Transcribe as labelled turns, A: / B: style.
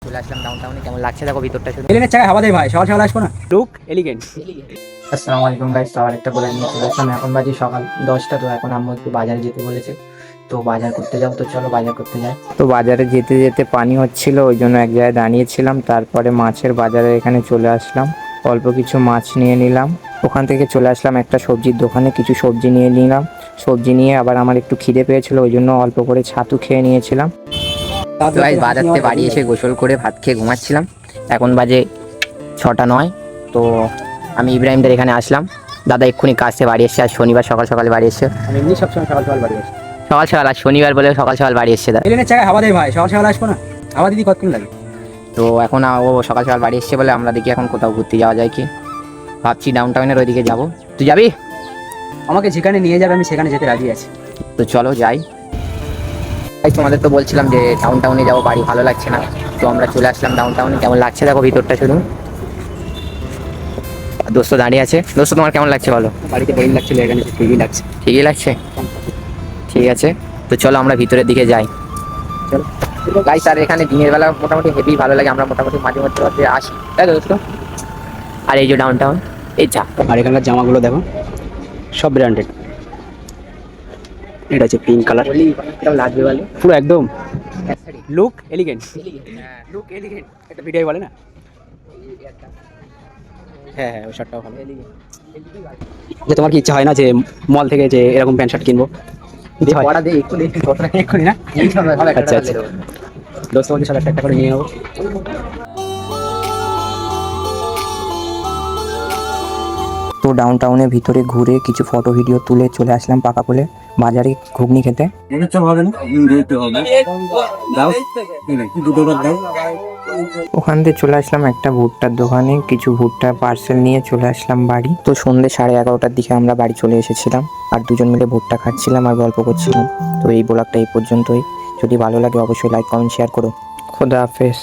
A: চলে আসলাম ডাউনটাউনে। কেমন লাগছে দেখো ভিতরটা শুধু।
B: এলিগেন্ট জায়গায় হাওয়া দেয় ভাই, সকাল সকাল আসবো না। Look elegant.
A: আসসালামু আলাইকুম গাইস, তো আরেকটা বলে নিয়ে চলে আসলাম। এখন বাজে সকাল 10টা। তো এখন আম্মু একটু বাজারে যেতে বলেছে, তো বাজার করতে যাও। তো চলো বাজার করতে যাই। তো বাজারে যেতে যেতে পানি হচ্ছিল, ওই জন্য এক জায়গায় দাঁড়িয়েছিলাম। তারপরে মাছের বাজারে এখানে চলে আসলাম, অল্প কিছু মাছ নিয়ে নিলাম। ওখান থেকে চলে আসলাম একটা সবজির দোকানে, কিছু সবজি নিয়ে নিলাম। সবজি নিয়ে আবার আমার একটু খিদে পেয়েছিল, ওই জন্য অল্প করে ছাতু খেয়ে নিয়েছিলাম। তো গাইস বাজার থেকে বাড়ি এসে গোসল করে ভাত খেয়ে ঘুমাচ্ছিলাম। এখন বাজে 6টা 9। তো আমি ইব্রাহিমদের এখানে আসলাম। দাদা এক্ষুনি কাজ থেকে বাড়ি এসছে, আর শনিবার সকাল সকাল বাড়ি এসছে।
B: আমি এমনি সবসময় সকাল সকাল বাড়ি আসি।
A: সকাল সকাল, আর শনিবার বলে সকাল সকাল বাড়ি এসছে দাদা।
B: এলিগেন্ট জায়গায় হাওয়া দেয় ভাই, সকাল সকাল আসবো না। হাওয়া দিদি কতক্ষণ লাগে?
A: তো এখন ও সকাল সকাল বাড়ি এসছে বলে আমরা দেখি এখন কোথাও ঘুরতে যাওয়া যায় কি। ভাবছি ডাউনটাউনের ওইদিকে যাবো। তুই যাবি?
B: আমাকে যেখানে নিয়ে যাবে আমি সেখানে যেতে রাজি আছি।
A: তো চলো যাই। তাই তোমাদের তো বলছিলাম যে ডাউনটাউনে যাবো, বাড়ি ভালো লাগছে না। তো আমরা চলে আসলাম ডাউনটাউনে। কেমন লাগছে দেখো ভিতরটা শুধু। দোস্ত দাঁড়িয়ে আছে। দোস্ত তোমার কেমন লাগছে বলো?
B: বাড়িতে বোরিং লাগছিল, এখানে এসে ঠিকই লাগছে।
A: ঠিকই লাগছে, ঠিক আছে। তো চলো আমরা ভিতরের দিকে যাই। চলো গাইস, আর এখানে দিনের বেলা মোটামুটি হেভি ভালো লাগে। আমরা মোটামুটি মাঝে মধ্যে আসি, তাই তো দোস্ত? আর এই যে ডাউনটাউন, এই যা।
B: আর এখানকার জামাগুলো দেখো, সব ব্র্যান্ডেড। এটা হচ্ছে পিঙ্ক কালার,
A: কিরকম লাগবে বলো?
B: পুরো একদম লুক এলিগেন্ট। লুক এলিগেন্ট একটা ভিডিও বলে না? হ্যাঁ হ্যাঁ, ওই শার্টটাও ভালো। যে তোমার কি ইচ্ছা হয় না যে মল থেকে যে এরকম প্যান্ট শার্ট কিনবো? ইচ্ছা হয়? এক্ষুনি না? আচ্ছা আচ্ছা, দোস্ত বলছে সব একটা করে নিয়ে নেবো।
C: তো ডাউনটাউনের ভিতরে ঘুরে কিছু ফটো ভিডিও তুলে চলে আসলাম পাকাপোলে বাজারে ঘুগনি খেতে। ওখান থেকে চলে আসলাম একটা ভুট্টার দোকানে, কিছু ভুট্টা পার্সেল নিয়ে চলে আসলাম বাড়ি। তো সন্ধ্যে 11:30টার দিকে আমরা বাড়ি চলে এসেছিলাম, আর দুজন মিলে ভুট্টা খাচ্ছিলাম আর গল্প করছিলাম। তো এই ব্লগটা এই পর্যন্তই। যদি ভালো লাগে অবশ্যই লাইক কমেন্ট শেয়ার করো। খোদা হাফেজ।